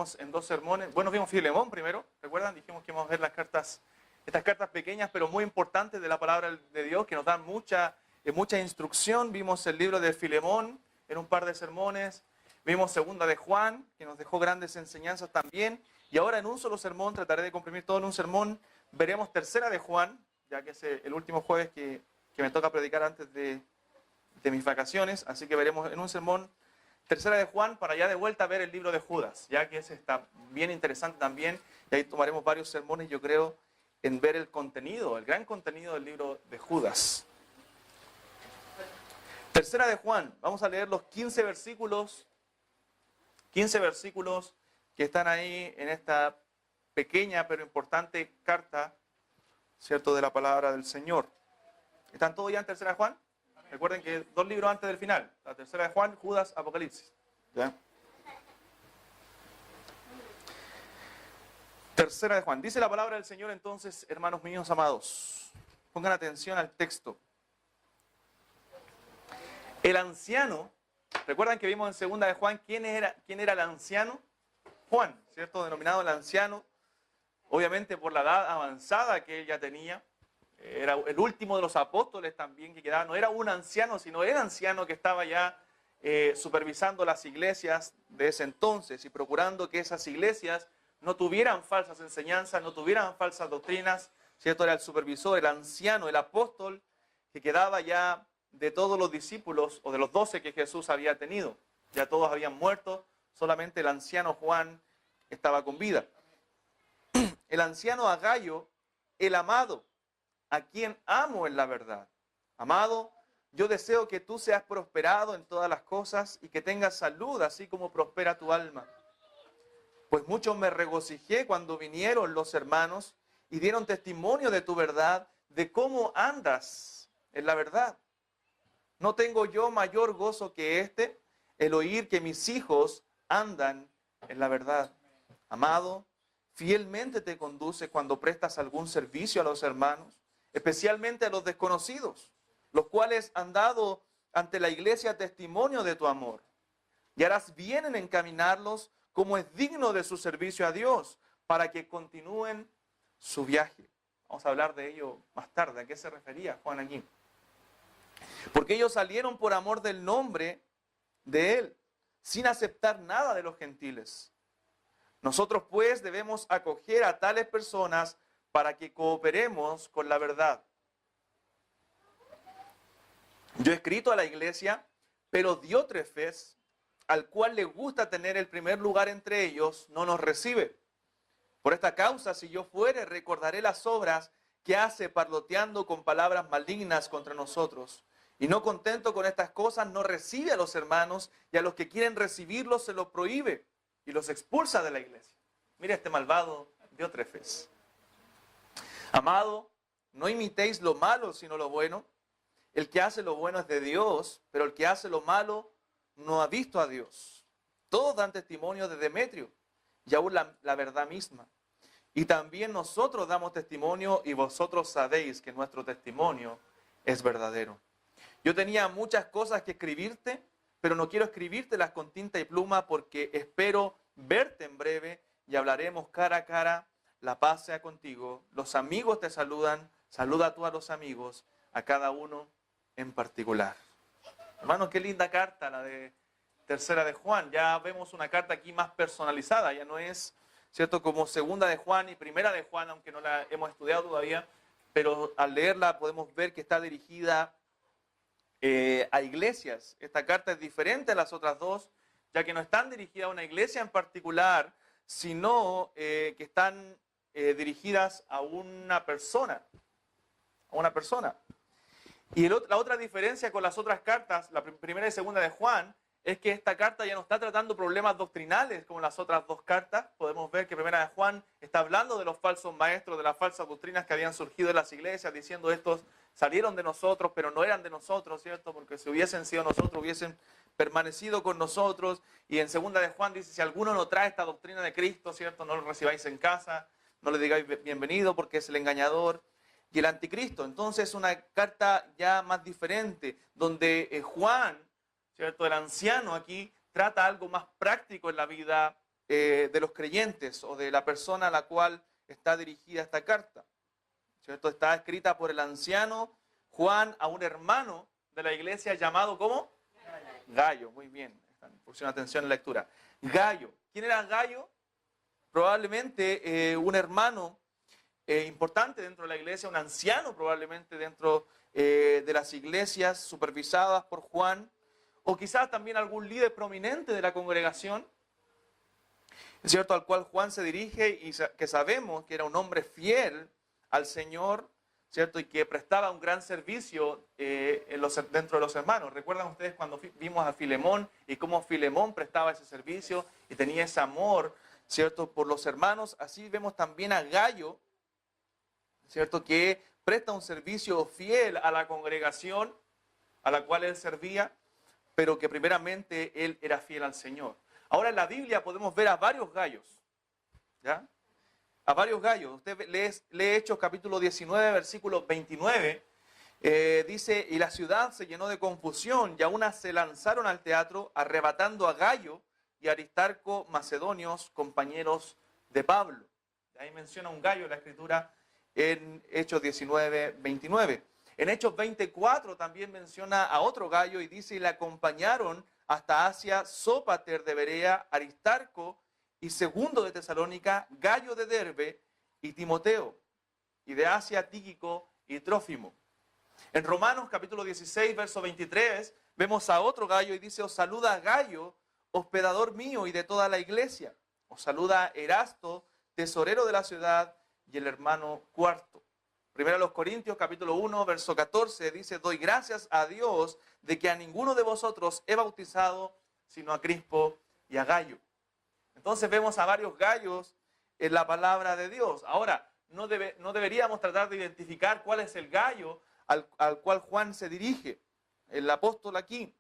vimos en 2 sermones. Bueno, vimos Filemón primero, ¿recuerdan? Dijimos que íbamos a ver estas cartas pequeñas pero muy importantes de la palabra de Dios que nos dan mucha instrucción. Vimos el libro de Filemón en un par de sermones. Vimos segunda de Juan, que nos dejó grandes enseñanzas también. Y ahora en un solo sermón, trataré de comprimir todo en un sermón, veremos tercera de Juan, ya que es el último jueves que me toca predicar antes de mis vacaciones. Así que veremos en un sermón tercera de Juan para ya de vuelta ver el libro de Judas, ya que ese está bien interesante también. Y ahí tomaremos varios sermones, yo creo, en ver el contenido, el gran contenido del libro de Judas. Tercera de Juan, vamos a leer los 15 versículos que están ahí en esta pequeña pero importante carta, ¿cierto?, de la palabra del Señor. ¿Están todos ya en tercera de Juan? Recuerden que 2 libros antes del final, la tercera de Juan, Judas, Apocalipsis. ¿Ya? Tercera de Juan. Dice la palabra del Señor entonces, hermanos míos amados. Pongan atención al texto. El anciano, recuerdan que vimos en segunda de Juan quién era el anciano. Juan, ¿cierto? Denominado el anciano, obviamente por la edad avanzada que él ya tenía. Era el último de los apóstoles también que quedaba. No era un anciano, sino el anciano que estaba ya supervisando las iglesias de ese entonces y procurando que esas iglesias no tuvieran falsas enseñanzas, no tuvieran falsas doctrinas, ¿cierto? Era el supervisor, el anciano, el apóstol que quedaba ya de todos los discípulos o de los 12 que Jesús había tenido. Ya todos habían muerto, solamente el anciano Juan estaba con vida. El anciano Agayo, el amado, a quien amo en la verdad. Amado, yo deseo que tú seas prosperado en todas las cosas y que tengas salud, así como prospera tu alma. Pues mucho me regocijé cuando vinieron los hermanos y dieron testimonio de tu verdad, de cómo andas en la verdad. No tengo yo mayor gozo que este, el oír que mis hijos andan en la verdad. Amado, fielmente te conduce cuando prestas algún servicio a los hermanos, especialmente a los desconocidos, los cuales han dado ante la iglesia testimonio de tu amor. Y harás bien en encaminarlos como es digno de su servicio a Dios, para que continúen su viaje. Vamos a hablar de ello más tarde. ¿A qué se refería Juan aquí? Porque ellos salieron por amor del nombre de Él, sin aceptar nada de los gentiles. Nosotros pues debemos acoger a tales personas para que cooperemos con la verdad. Yo he escrito a la iglesia, pero Diótrefes, al cual le gusta tener el primer lugar entre ellos, no nos recibe. Por esta causa, si yo fuere, recordaré las obras que hace parloteando con palabras malignas contra nosotros. Y no contento con estas cosas, no recibe a los hermanos, y a los que quieren recibirlos se los prohíbe y los expulsa de la iglesia. Mira este malvado Diótrefes. Amado, no imitéis lo malo, sino lo bueno. El que hace lo bueno es de Dios, pero el que hace lo malo no ha visto a Dios. Todos dan testimonio de Demetrio, y aún la verdad misma. Y también nosotros damos testimonio, y vosotros sabéis que nuestro testimonio es verdadero. Yo tenía muchas cosas que escribirte, pero no quiero escribírtelas con tinta y pluma, porque espero verte en breve, y hablaremos cara a cara. La paz sea contigo. Los amigos te saludan. Saluda tú a los amigos, a cada uno en particular. Hermanos, qué linda carta la de tercera de Juan. Ya vemos una carta aquí más personalizada. Ya no es, ¿cierto?, como segunda de Juan y primera de Juan, aunque no la hemos estudiado todavía. Pero al leerla podemos ver que está dirigida a iglesias. Esta carta es diferente a las otras dos, ya que no están dirigidas a una iglesia en particular, sino que están dirigidas a una persona. A una persona. Y la otra diferencia con las otras cartas, la primera y segunda de Juan, es que esta carta ya no está tratando problemas doctrinales como las otras dos cartas. Podemos ver que primera de Juan está hablando de los falsos maestros, de las falsas doctrinas que habían surgido en las iglesias, diciendo estos salieron de nosotros, pero no eran de nosotros, ¿cierto? Porque si hubiesen sido nosotros, hubiesen permanecido con nosotros. Y en segunda de Juan dice, si alguno no trae esta doctrina de Cristo, ¿cierto?, no lo recibáis en casa, no le digáis bienvenido porque es el engañador y el anticristo. Entonces una carta ya más diferente, donde Juan, ¿cierto?, el anciano aquí, trata algo más práctico en la vida de los creyentes o de la persona a la cual está dirigida esta carta. ¿Cierto? Está escrita por el anciano Juan a un hermano de la iglesia llamado ¿cómo? Gayo. Muy bien. Pusieron atención en la lectura. Gayo. ¿Quién era Gayo? Probablemente un hermano importante dentro de la iglesia, un anciano probablemente dentro de las iglesias supervisadas por Juan, o quizás también algún líder prominente de la congregación, ¿cierto? Al cual Juan se dirige y que sabemos que era un hombre fiel al Señor, ¿cierto? Y que prestaba un gran servicio dentro de los hermanos. ¿Recuerdan ustedes cuando vimos a Filemón y cómo Filemón prestaba ese servicio y tenía ese amor, ¿cierto? Por los hermanos? Así vemos también a Gayo, ¿cierto? Que presta un servicio fiel a la congregación a la cual él servía, pero que primeramente él era fiel al Señor. Ahora en la Biblia podemos ver a varios Gayos, ¿ya? A varios Gayos. Usted lee Hechos capítulo 19, versículo 29, dice, y la ciudad se llenó de confusión y aún se lanzaron al teatro arrebatando a Gayo y Aristarco, macedonios, compañeros de Pablo. Ahí menciona un Gayo en la Escritura en Hechos 19, 29. En Hechos 24 también menciona a otro Gayo y dice, y le acompañaron hasta Asia Sópater de Berea, Aristarco y Segundo de Tesalónica, Gayo de Derbe y Timoteo, y de Asia Tíquico y Trófimo. En Romanos capítulo 16, verso 23, vemos a otro Gayo y dice, os saluda Gayo, hospedador mío y de toda la iglesia. Os saluda Erasto, tesorero de la ciudad, y el hermano Cuarto. Primero a los Corintios, capítulo 1, verso 14, dice, doy gracias a Dios de que a ninguno de vosotros he bautizado, sino a Crispo y a Gayo. Entonces vemos a varios Gayos en la palabra de Dios. Ahora, no deberíamos tratar de identificar cuál es el Gayo al cual Juan se dirige, el apóstol aquí.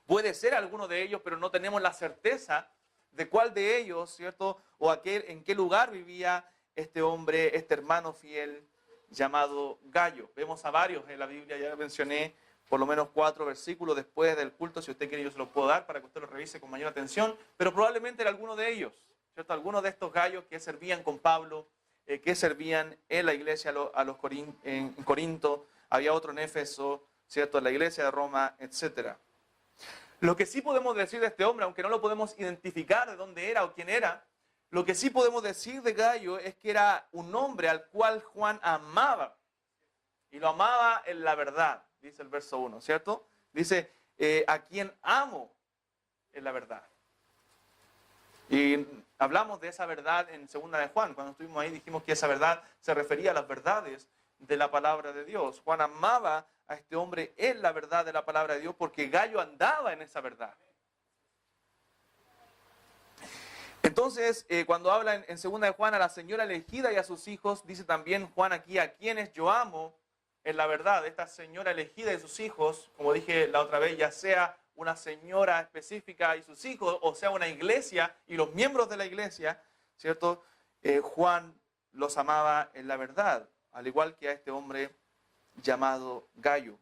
Puede ser alguno de ellos, pero no tenemos la certeza de cuál de ellos, ¿cierto? O en qué lugar vivía este hombre, este hermano fiel llamado Gayo. Vemos a varios en la Biblia, ya mencioné por lo menos 4 versículos después del culto. Si usted quiere, yo se los puedo dar para que usted lo revise con mayor atención, pero probablemente era alguno de ellos, ¿cierto? Algunos de estos Gayos que servían con Pablo, que servían en la iglesia en Corinto, había otro en Éfeso, ¿cierto? En la iglesia de Roma, etc. Lo que sí podemos decir de este hombre, aunque no lo podemos identificar de dónde era o quién era, lo que sí podemos decir de Gayo es que era un hombre al cual Juan amaba. Y lo amaba en la verdad, dice el verso 1, ¿cierto? Dice, a quien amo en la verdad. Y hablamos de esa verdad en segunda de Juan. Cuando estuvimos ahí dijimos que esa verdad se refería a las verdades de la palabra de Dios. Juan amaba a este hombre en la verdad de la palabra de Dios porque Gayo andaba en esa verdad. Entonces, cuando habla en segunda de Juan a la señora elegida y a sus hijos, dice también Juan aquí, a quienes yo amo en la verdad. Esta señora elegida y sus hijos, como dije la otra vez, ya sea una señora específica y sus hijos, o sea una iglesia y los miembros de la iglesia, ¿cierto? Juan los amaba en la verdad, al igual que a este hombre llamado Gayo.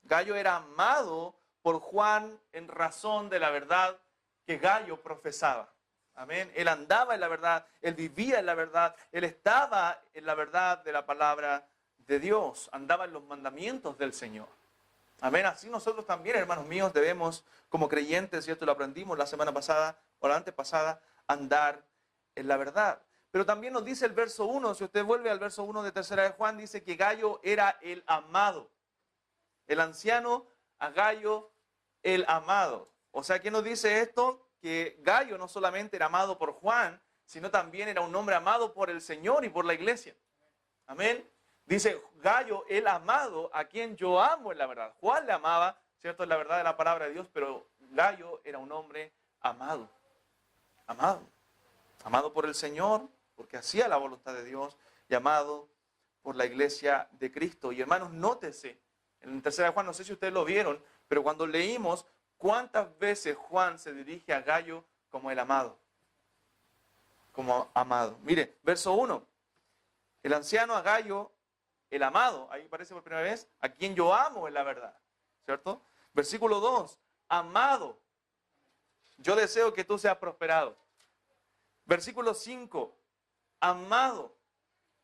Gayo era amado por Juan en razón de la verdad que Gayo profesaba. Amén. Él andaba en la verdad, él vivía en la verdad, él estaba en la verdad de la palabra de Dios, andaba en los mandamientos del Señor. Amén. Así nosotros también, hermanos míos, debemos, como creyentes, ¿cierto? Lo aprendimos la semana pasada o la antepasada, andar en la verdad. Pero también nos dice el verso 1, si usted vuelve al verso 1 de tercera de Juan, dice que Gayo era el amado. El anciano a Gayo el amado. O sea, ¿qué nos dice esto? Que Gayo no solamente era amado por Juan, sino también era un hombre amado por el Señor y por la iglesia. Amén. Dice Gayo, el amado, a quien yo amo en la verdad. Juan le amaba, ¿cierto? En la verdad de la palabra de Dios, pero Gayo era un hombre amado. Amado. Amado por el Señor, porque hacía la voluntad de Dios, y amado por la iglesia de Cristo. Y hermanos, nótese, en tercera de Juan, no sé si ustedes lo vieron, pero cuando leímos, ¿cuántas veces Juan se dirige a Gayo como el amado? Como amado. Mire, verso 1. El anciano a Gayo, el amado, ahí aparece por primera vez, a quien yo amo en la verdad. ¿Cierto? Versículo 2. Amado, yo deseo que tú seas prosperado. Versículo 5. Amado,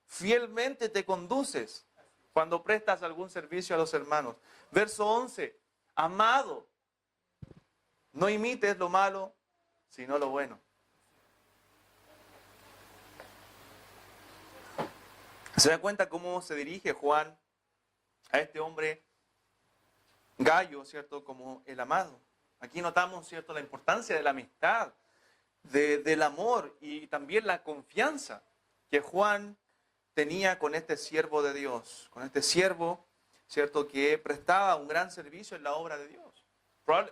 fielmente te conduces cuando prestas algún servicio a los hermanos. Verso 11. Amado, no imites lo malo, sino lo bueno. ¿Se da cuenta cómo se dirige Juan a este hombre Gayo, cierto, como el amado? Aquí notamos, cierto, la importancia de la amistad, del amor y también la confianza que Juan tenía con este siervo de Dios, con este siervo, cierto, que prestaba un gran servicio en la obra de Dios.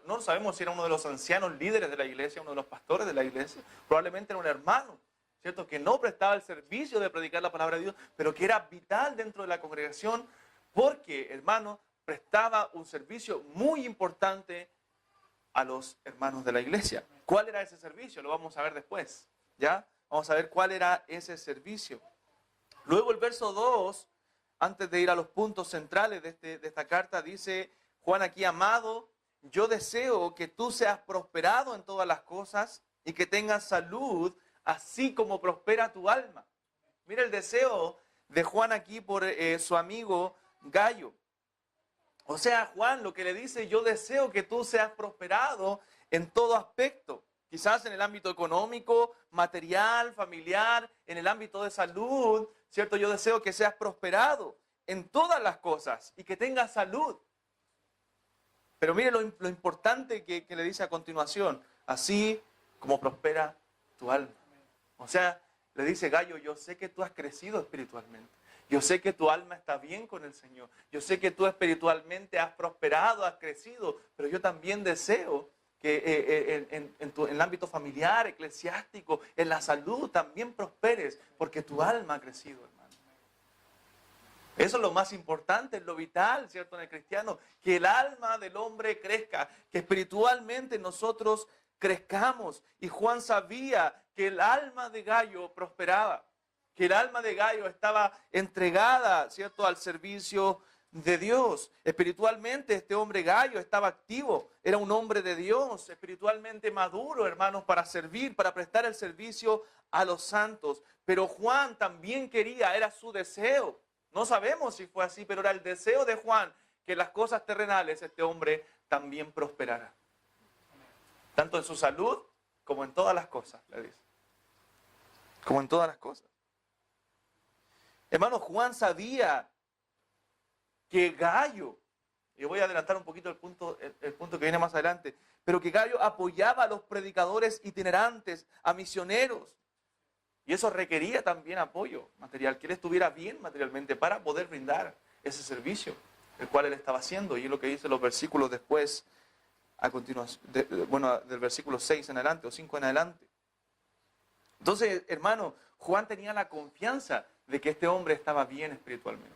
No sabemos si era uno de los ancianos líderes de la iglesia, uno de los pastores de la iglesia, probablemente era un hermano, ¿cierto? Que no prestaba el servicio de predicar la palabra de Dios, pero que era vital dentro de la congregación porque, hermano, prestaba un servicio muy importante a los hermanos de la iglesia. ¿Cuál era ese servicio? Lo vamos a ver después, ¿ya? Vamos a ver cuál era ese servicio. Luego el verso 2, antes de ir a los puntos centrales de esta carta, dice Juan aquí, amado, yo deseo que tú seas prosperado en todas las cosas y que tengas salud, así como prospera tu alma. Mira el deseo de Juan aquí por su amigo Gayo. O sea, Juan lo que le dice, yo deseo que tú seas prosperado en todo aspecto. Quizás en el ámbito económico, material, familiar, en el ámbito de salud, ¿cierto? Yo deseo que seas prosperado en todas las cosas y que tengas salud. Pero mire lo importante que le dice a continuación, así como prospera tu alma. O sea, le dice Gayo, yo sé que tú has crecido espiritualmente. Yo sé que tu alma está bien con el Señor. Yo sé que tú espiritualmente has prosperado, has crecido. Pero yo también deseo que en el ámbito familiar, eclesiástico, en la salud también prosperes. Porque tu alma ha crecido, hermano. Eso es lo más importante, es lo vital, ¿cierto? En el cristiano. Que el alma del hombre crezca. Que espiritualmente nosotros crezcamos. Y Juan sabía que el alma de Gayo prosperaba, que el alma de Gayo estaba entregada, ¿cierto?, al servicio de Dios. Espiritualmente este hombre Gayo estaba activo, era un hombre de Dios, espiritualmente maduro, hermanos, para servir, para prestar el servicio a los santos. Pero Juan también quería, era su deseo. No sabemos si fue así, pero era el deseo de Juan que las cosas terrenales este hombre también prosperara. Tanto en su salud como en todas las cosas, le dice. Como en todas las cosas. Hermano, Juan sabía que Gayo, y voy a adelantar un poquito el punto que viene más adelante, pero que Gayo apoyaba a los predicadores itinerantes, a misioneros. Y eso requería también apoyo material, que él estuviera bien materialmente para poder brindar ese servicio, el cual él estaba haciendo. Y es lo que dice los versículos después, a continuación, del versículo 6 en adelante o 5 en adelante. Entonces, hermano, Juan tenía la confianza de que este hombre estaba bien espiritualmente.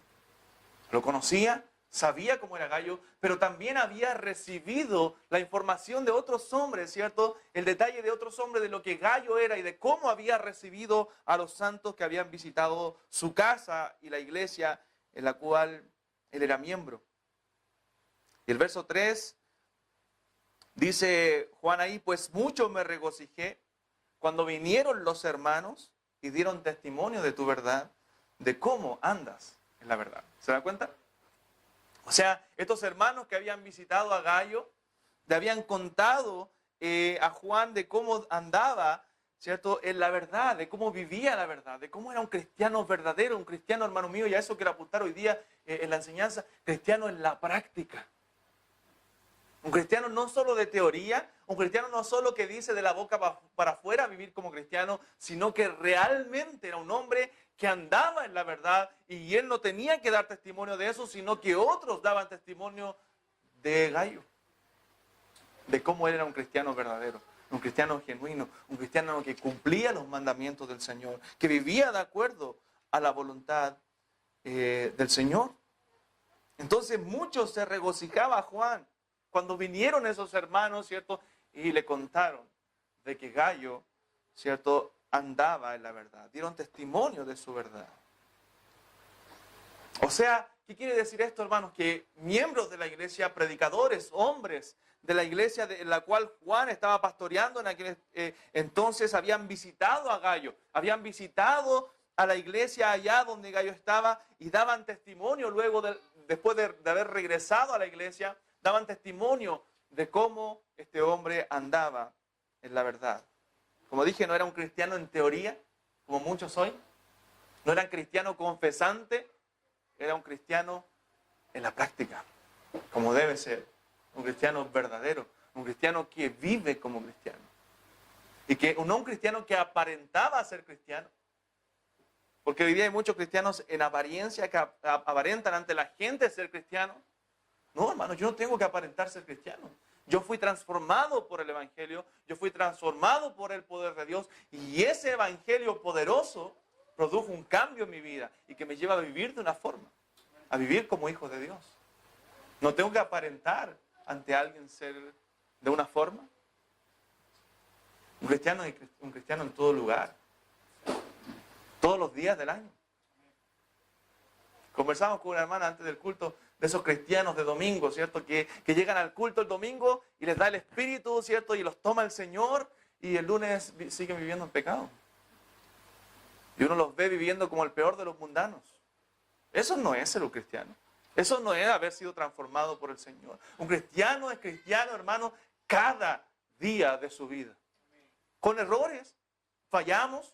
Lo conocía, sabía cómo era Gayo, pero también había recibido la información de otros hombres, ¿cierto? El detalle de otros hombres de lo que Gayo era y de cómo había recibido a los santos que habían visitado su casa y la iglesia en la cual él era miembro. Y el verso 3 dice Juan ahí, pues mucho me regocijé cuando vinieron los hermanos y dieron testimonio de tu verdad, de cómo andas en la verdad. ¿Se da cuenta? O sea, estos hermanos que habían visitado a Gayo, le habían contado a Juan de cómo andaba, ¿cierto?, en la verdad, de cómo vivía la verdad, de cómo era un cristiano verdadero, un cristiano, hermano mío, y a eso quiero apuntar hoy día en la enseñanza, cristiano en la práctica. Un cristiano no solo de teoría, un cristiano no solo que dice de la boca para afuera vivir como cristiano, sino que realmente era un hombre que andaba en la verdad y él no tenía que dar testimonio de eso, sino que otros daban testimonio de Gayo, de cómo él era un cristiano verdadero, un cristiano genuino, un cristiano que cumplía los mandamientos del Señor, que vivía de acuerdo a la voluntad del Señor. Entonces muchos se regocijaba Juan cuando vinieron esos hermanos, ¿cierto? Y le contaron de que Gayo, ¿cierto?, andaba en la verdad. Dieron testimonio de su verdad. O sea, ¿qué quiere decir esto, hermanos? Que miembros de la iglesia, predicadores, hombres de la iglesia en la cual Juan estaba pastoreando en aquel entonces habían visitado a Gayo, habían visitado a la iglesia allá donde Gayo estaba y daban testimonio luego, después de haber regresado a la iglesia, daban testimonio de cómo este hombre andaba en la verdad. Como dije, no era un cristiano en teoría, como muchos hoy, no era un cristiano confesante, era un cristiano en la práctica, como debe ser, un cristiano verdadero, un cristiano que vive como cristiano. Y que no un cristiano que aparentaba ser cristiano, porque hoy día hay muchos cristianos en apariencia que aparentan ante la gente ser cristianos. No, hermano, yo no tengo que aparentar ser cristiano. Yo fui transformado por el Evangelio, yo fui transformado por el poder de Dios y ese Evangelio poderoso produjo un cambio en mi vida y que me lleva a vivir de una forma, a vivir como hijo de Dios. No tengo que aparentar ante alguien ser de una forma. Un cristiano es un cristiano en todo lugar, todos los días del año. Conversamos con una hermana antes del culto de esos cristianos de domingo, ¿cierto? Que llegan al culto el domingo y les da el Espíritu, ¿cierto? Y los toma el Señor y el lunes siguen viviendo en pecado. Y uno los ve viviendo como el peor de los mundanos. Eso no es ser un cristiano. Eso no es haber sido transformado por el Señor. Un cristiano es cristiano, hermano, cada día de su vida. Con errores, fallamos,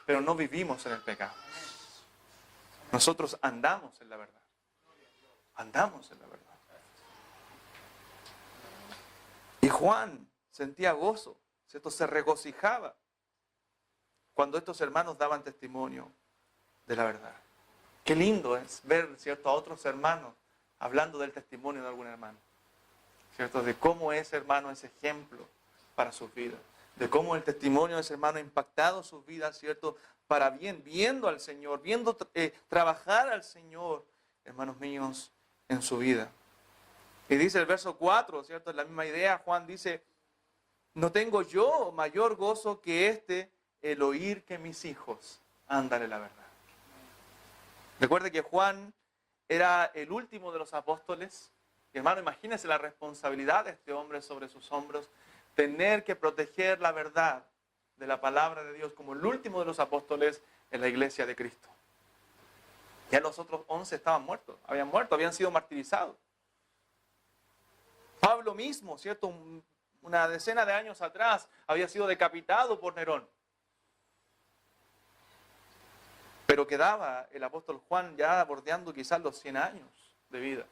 pero no vivimos en el pecado. Nosotros andamos en la verdad. Andamos en la verdad. Y Juan sentía gozo, ¿cierto? Se regocijaba cuando estos hermanos daban testimonio de la verdad. Qué lindo es ver, ¿cierto?, a otros hermanos hablando del testimonio de algún hermano, ¿cierto? De cómo ese hermano es ejemplo para sus vidas, de cómo el testimonio de ese hermano ha impactado sus vidas, ¿cierto?, para bien, viendo al Señor, viendo trabajar al Señor, hermanos míos, en su vida. Y dice el verso 4, ¿cierto? Es la misma idea. Juan dice, no tengo yo mayor gozo que el oír que mis hijos andan en la verdad. Recuerde que Juan era el último de los apóstoles. Y hermano, imagínese la responsabilidad de este hombre sobre sus hombros, tener que proteger la verdad de la palabra de Dios como el último de los apóstoles en la iglesia de Cristo. Ya los otros 11 estaban muertos, habían sido martirizados. Pablo mismo, ¿cierto? Una decena de años atrás había sido decapitado por Nerón. Pero quedaba el apóstol Juan ya bordeando quizás los 100 años de vida.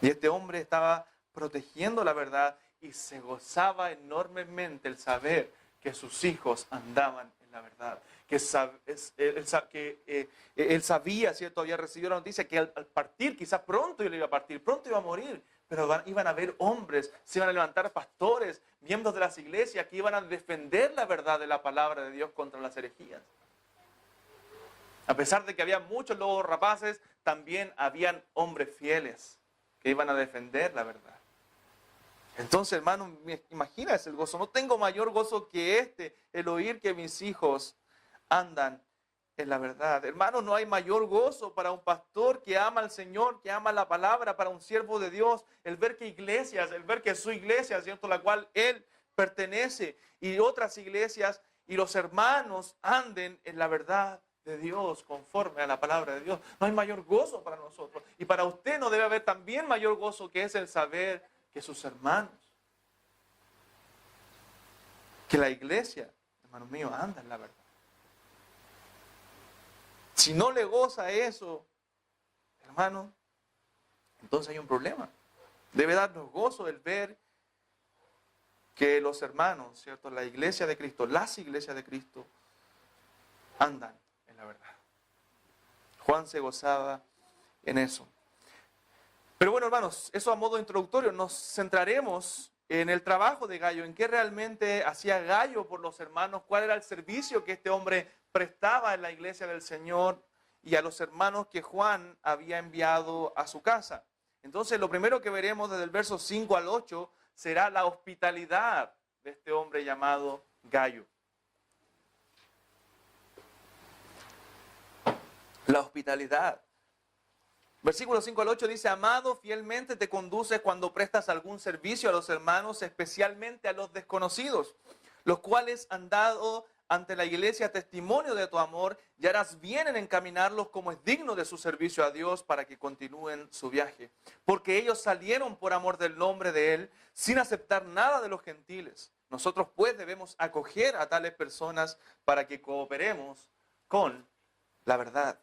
Y este hombre estaba protegiendo la verdad y se gozaba enormemente el saber que sus hijos andaban en la verdad. Él sabía, ¿cierto? Había recibido la noticia que al partir, quizás pronto él iba a partir, pronto iba a morir, pero iban a haber hombres, se iban a levantar pastores, miembros de las iglesias que iban a defender la verdad de la palabra de Dios contra las herejías. A pesar de que había muchos lobos rapaces, también habían hombres fieles que iban a defender la verdad. Entonces, hermano, imagínese el gozo. No tengo mayor gozo que el oír que mis hijos andan en la verdad. Hermano, no hay mayor gozo para un pastor que ama al Señor, que ama la palabra, para un siervo de Dios, el ver que su iglesia, ¿cierto?, la cual él pertenece, y otras iglesias y los hermanos anden en la verdad de Dios, conforme a la palabra de Dios. No hay mayor gozo para nosotros. Y para usted no debe haber también mayor gozo que es el saber que sus hermanos, que la iglesia, hermano mío, anda en la verdad. Si no le goza eso, hermano, entonces hay un problema. Debe darnos gozo el ver que los hermanos, ¿cierto?, la iglesia de Cristo, las iglesias de Cristo, andan en la verdad. Juan se gozaba en eso. Pero bueno, hermanos, eso a modo introductorio. Nos centraremos en el trabajo de Gayo, en qué realmente hacía Gayo por los hermanos, cuál era el servicio que este hombre prestaba en la iglesia del Señor y a los hermanos que Juan había enviado a su casa. Entonces, lo primero que veremos desde el verso 5 al 8 será la hospitalidad de este hombre llamado Gayo. La hospitalidad. Versículo 5 al 8 dice, amado, fielmente te conduces cuando prestas algún servicio a los hermanos, especialmente a los desconocidos, los cuales han dado ante la iglesia testimonio de tu amor, y harás bien en encaminarlos como es digno de su servicio a Dios para que continúen su viaje. Porque ellos salieron por amor del nombre de Él, sin aceptar nada de los gentiles. Nosotros pues debemos acoger a tales personas para que cooperemos con la verdad.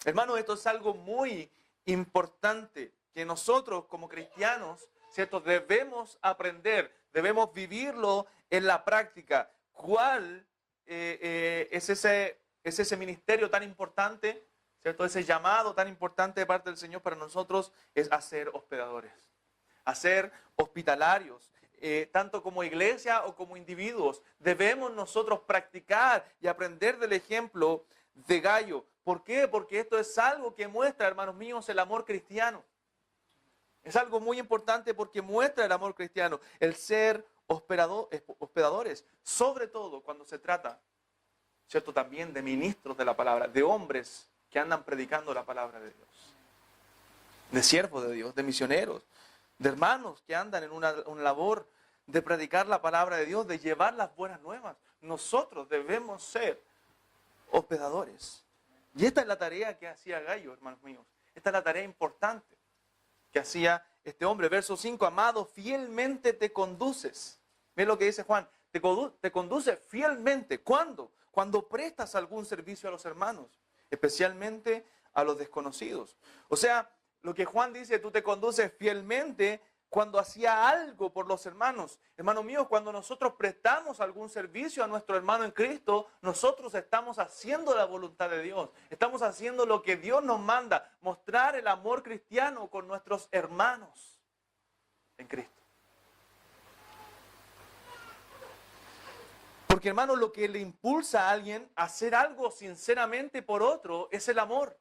Hermanos, esto es algo muy importante que nosotros como cristianos, ¿cierto? Debemos aprender, debemos vivirlo en la práctica. ¿Cuál es ese ministerio tan importante, ¿cierto? Ese llamado tan importante de parte del Señor para nosotros es hacer hospedadores, hacer hospitalarios. Tanto como iglesia o como individuos, debemos nosotros practicar y aprender del ejemplo de Gayo. ¿Por qué? Porque esto es algo que muestra, hermanos míos, el amor cristiano. Es algo muy importante porque muestra el amor cristiano, el ser hospedadores, sobre todo cuando se trata, ¿cierto? También de ministros de la palabra, de hombres que andan predicando la palabra de Dios, de siervos de Dios, de misioneros, de hermanos que andan en una labor de predicar la palabra de Dios, de llevar las buenas nuevas. Nosotros debemos ser hospedadores. Y esta es la tarea que hacía Gayo, hermanos míos. Esta es la tarea importante que hacía este hombre. Verso 5, amado, fielmente te conduces. Mira lo que dice Juan, te conduce fielmente. ¿Cuándo? Cuando prestas algún servicio a los hermanos, especialmente a los desconocidos. O sea, lo que Juan dice, tú te conduces fielmente cuando hacía algo por los hermanos. Hermanos míos, cuando nosotros prestamos algún servicio a nuestro hermano en Cristo, nosotros estamos haciendo la voluntad de Dios. Estamos haciendo lo que Dios nos manda, mostrar el amor cristiano con nuestros hermanos en Cristo. Porque, hermanos, lo que le impulsa a alguien a hacer algo sinceramente por otro es el amor.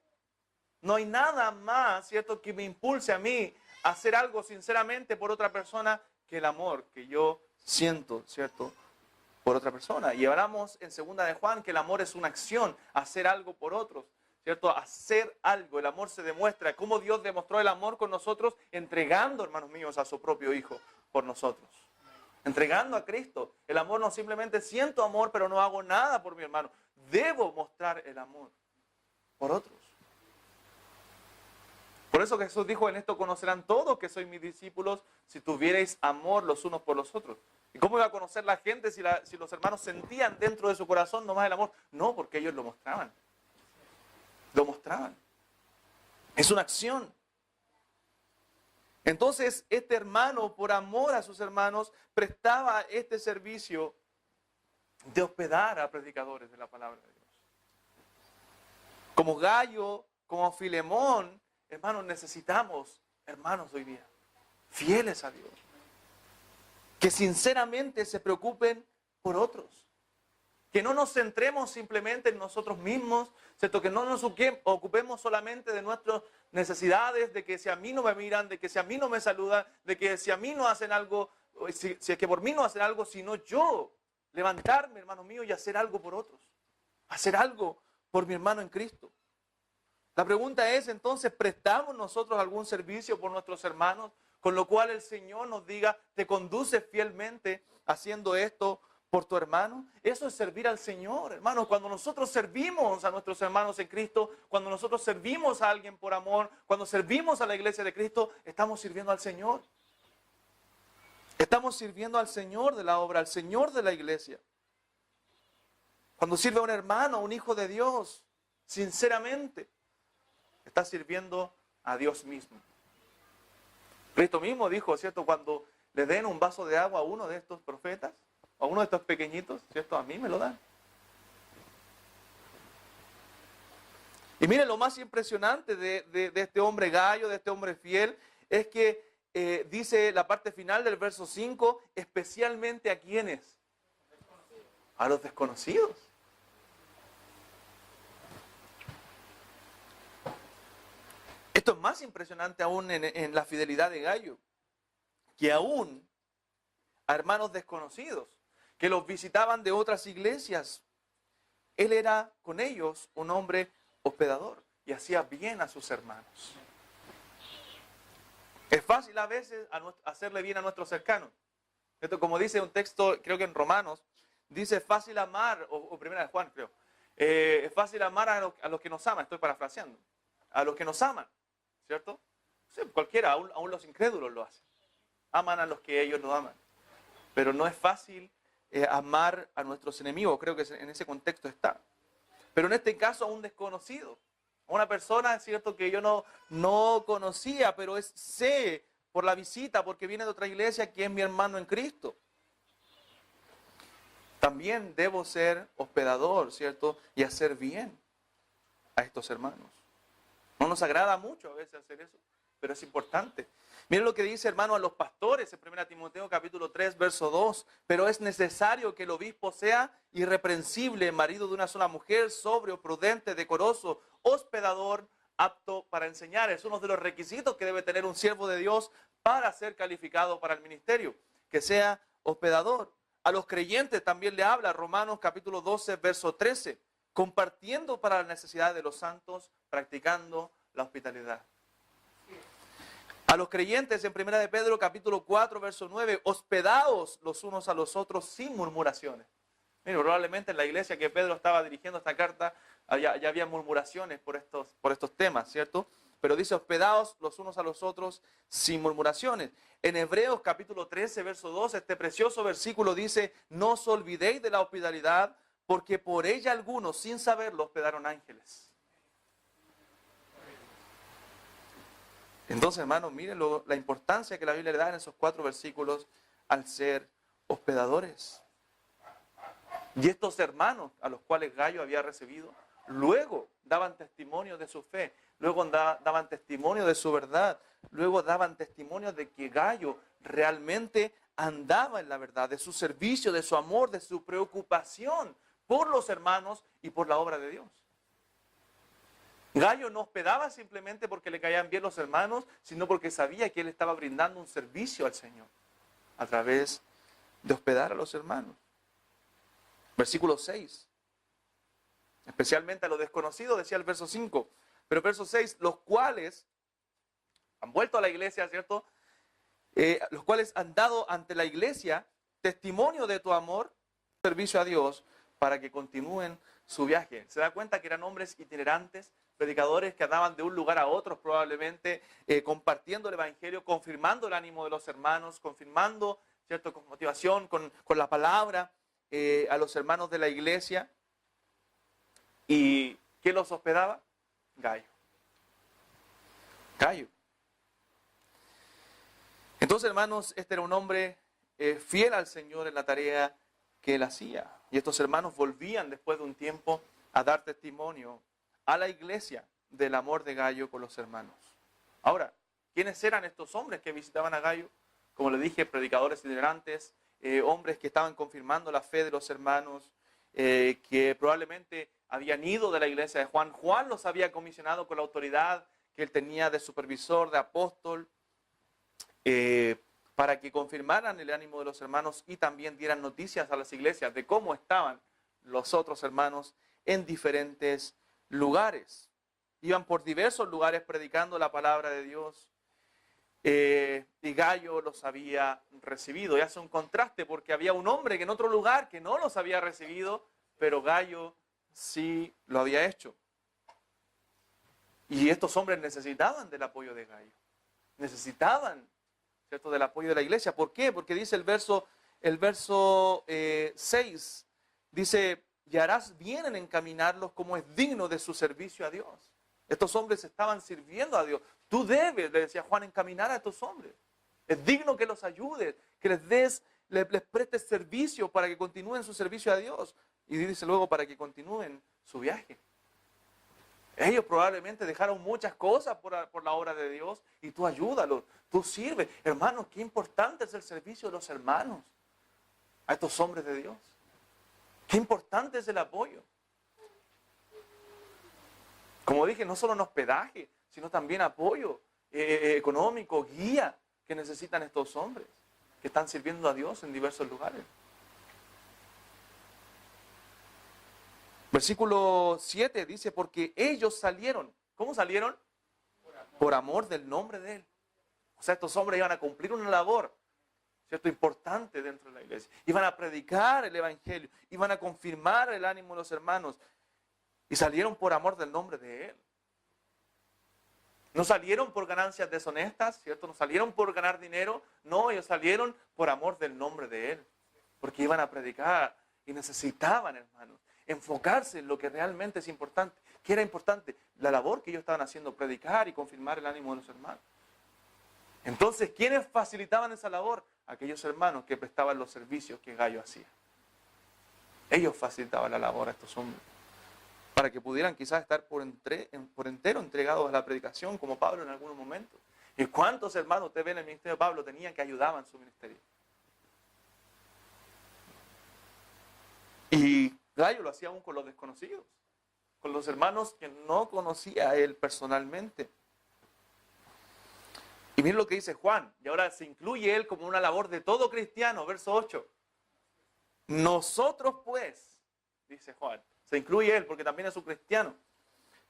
No hay nada más, ¿cierto?, que me impulse a mí a hacer algo sinceramente por otra persona que el amor que yo siento, ¿cierto?, por otra persona. Y hablamos en 2 de Juan que el amor es una acción, hacer algo por otros, ¿cierto? Hacer algo. El amor se demuestra. ¿Cómo Dios demostró el amor con nosotros? Entregando, hermanos míos, a su propio Hijo por nosotros. Entregando a Cristo. El amor no simplemente siento amor, pero no hago nada por mi hermano. Debo mostrar el amor por otros. Por eso Jesús dijo, en esto conocerán todos que sois mis discípulos, si tuvierais amor los unos por los otros. ¿Y cómo iba a conocer la gente si los hermanos sentían dentro de su corazón nomás el amor? No, porque ellos lo mostraban. Lo mostraban. Es una acción. Entonces, este hermano, por amor a sus hermanos, prestaba este servicio de hospedar a predicadores de la palabra de Dios. Como Gayo, como Filemón, hermanos, necesitamos hermanos hoy día, fieles a Dios, que sinceramente se preocupen por otros. Que no nos centremos simplemente en nosotros mismos, ¿cierto? Que no nos ocupemos solamente de nuestras necesidades, de que si a mí no me miran, de que si a mí no me saludan, de que si a mí no hacen algo, si es que por mí no hacen algo, sino yo levantarme, hermano mío, y hacer algo por otros. Hacer algo por mi hermano en Cristo. La pregunta es, entonces, ¿prestamos nosotros algún servicio por nuestros hermanos? Con lo cual el Señor nos diga, te conduces fielmente haciendo esto por tu hermano. Eso es servir al Señor, hermanos. Cuando nosotros servimos a nuestros hermanos en Cristo, cuando nosotros servimos a alguien por amor, cuando servimos a la iglesia de Cristo, estamos sirviendo al Señor. Estamos sirviendo al Señor de la obra, al Señor de la iglesia. Cuando sirve a un hermano, a un hijo de Dios, sinceramente, está sirviendo a Dios mismo. Cristo mismo dijo, ¿cierto? Cuando le den un vaso de agua a uno de estos profetas, a uno de estos pequeñitos, ¿cierto? A mí me lo dan. Y miren, lo más impresionante de este hombre Gayo, de este hombre fiel, es que dice la parte final del verso 5, especialmente a ¿quiénes? A los desconocidos. Esto es más impresionante aún en la fidelidad de Gayo, que aún a hermanos desconocidos, que los visitaban de otras iglesias. Él era con ellos un hombre hospedador y hacía bien a sus hermanos. Es fácil a veces hacerle bien a nuestros cercanos. Esto, como dice un texto, creo que en Romanos, dice fácil amar, o primera de Juan, creo. Es fácil amar a los que nos aman, estoy parafraseando. A los que nos aman, ¿cierto? Sí, cualquiera, aún los incrédulos lo hacen. Aman a los que ellos no aman. Pero no es fácil amar a nuestros enemigos, creo que en ese contexto está. Pero en este caso a un desconocido, a una persona, es cierto, que yo no conocía, pero sé por la visita, porque viene de otra iglesia, que es mi hermano en Cristo. También debo ser hospedador, ¿cierto? Y hacer bien a estos hermanos. No nos agrada mucho a veces hacer eso, pero es importante. Miren lo que dice, hermano, a los pastores en 1 Timoteo capítulo 3, verso 2. Pero es necesario que el obispo sea irreprensible, marido de una sola mujer, sobrio, prudente, decoroso, hospedador, apto para enseñar. Es uno de los requisitos que debe tener un siervo de Dios para ser calificado para el ministerio, que sea hospedador. A los creyentes también le habla, Romanos capítulo 12, verso 13, compartiendo para la necesidad de los santos, practicando la hospitalidad. A los creyentes en 1 de Pedro capítulo 4, verso 9, hospedaos los unos a los otros sin murmuraciones. Mira, probablemente en la iglesia que Pedro estaba dirigiendo esta carta ya había murmuraciones por estos temas, ¿cierto? Pero dice hospedaos los unos a los otros sin murmuraciones. En Hebreos capítulo 13, verso 2, este precioso versículo dice, no os olvidéis de la hospitalidad, porque por ella algunos, sin saberlo, hospedaron ángeles. Entonces, hermanos, miren la importancia que la Biblia le da en esos 4 versículos al ser hospedadores. Y estos hermanos a los cuales Gayo había recibido, luego daban testimonio de su fe, luego daban testimonio de su verdad, luego daban testimonio de que Gayo realmente andaba en la verdad, de su servicio, de su amor, de su preocupación por los hermanos y por la obra de Dios. Gayo no hospedaba simplemente porque le caían bien los hermanos, sino porque sabía que él estaba brindando un servicio al Señor a través de hospedar a los hermanos. Versículo 6. Especialmente a los desconocidos, decía el verso 5. Pero verso 6, los cuales han vuelto a la iglesia, ¿cierto? Los cuales han dado ante la iglesia testimonio de tu amor, servicio a Dios, para que continúen su viaje. ¿Se da cuenta que eran hombres itinerantes, predicadores que andaban de un lugar a otro probablemente, compartiendo el evangelio, confirmando el ánimo de los hermanos, confirmando, ¿cierto?, con motivación, con la palabra a los hermanos de la iglesia? ¿Y quién los hospedaba? Gayo. Entonces, hermanos, este era un hombre fiel al Señor en la tarea que él hacía. Y estos hermanos volvían después de un tiempo a dar testimonio a la iglesia del amor de Gayo con los hermanos. Ahora, ¿quiénes eran estos hombres que visitaban a Gayo? Como le dije, predicadores itinerantes, hombres que estaban confirmando la fe de los hermanos, que probablemente habían ido de la iglesia de Juan. Juan los había comisionado con la autoridad que él tenía de supervisor, de apóstol, para que confirmaran el ánimo de los hermanos y también dieran noticias a las iglesias de cómo estaban los otros hermanos en diferentes lugares. Iban por diversos lugares predicando la palabra de Dios. Y Gayo los había recibido. Y hace un contraste porque había un hombre que en otro lugar que no los había recibido, pero Gayo sí lo había hecho. Y estos hombres necesitaban del apoyo de Gayo. Necesitaban, ¿cierto?, del apoyo de la iglesia. ¿Por qué? Porque dice el verso 6, dice, y harás bien en encaminarlos como es digno de su servicio a Dios. Estos hombres estaban sirviendo a Dios. Tú debes, le decía Juan, encaminar a estos hombres. Es digno que los ayudes, que les prestes servicio para que continúen su servicio a Dios. Y dice luego para que continúen su viaje. Ellos probablemente dejaron muchas cosas por la obra de Dios y tú ayúdalos, tú sirves. Hermanos, qué importante es el servicio de los hermanos a estos hombres de Dios. Qué importante es el apoyo. Como dije, no solo en hospedaje, sino también apoyo económico, guía que necesitan estos hombres que están sirviendo a Dios en diversos lugares. Versículo 7 dice, porque ellos salieron. ¿Cómo salieron? Por amor del nombre de Él. O sea, estos hombres iban a cumplir una labor, ¿cierto?, importante dentro de la iglesia. Iban a predicar el evangelio, iban a confirmar el ánimo de los hermanos y salieron por amor del nombre de Él. No salieron por ganancias deshonestas, ¿cierto? No salieron por ganar dinero. No, ellos salieron por amor del nombre de Él. Porque iban a predicar y necesitaban, hermanos, enfocarse en lo que realmente es importante. ¿Qué era importante? La labor que ellos estaban haciendo, predicar y confirmar el ánimo de los hermanos. Entonces, ¿quiénes facilitaban esa labor? Aquellos hermanos que prestaban los servicios que Gayo hacía. Ellos facilitaban la labor a estos hombres, para que pudieran quizás estar por entero entregados a la predicación, como Pablo en algunos momentos. ¿Y cuántos hermanos usted ve en el ministerio de Pablo tenían que ayudaban en su ministerio? Y Gayo lo hacía aún con los desconocidos, con los hermanos que no conocía a él personalmente. Y miren lo que dice Juan, y ahora se incluye él como una labor de todo cristiano, verso 8. Nosotros pues, dice Juan, se incluye él porque también es un cristiano,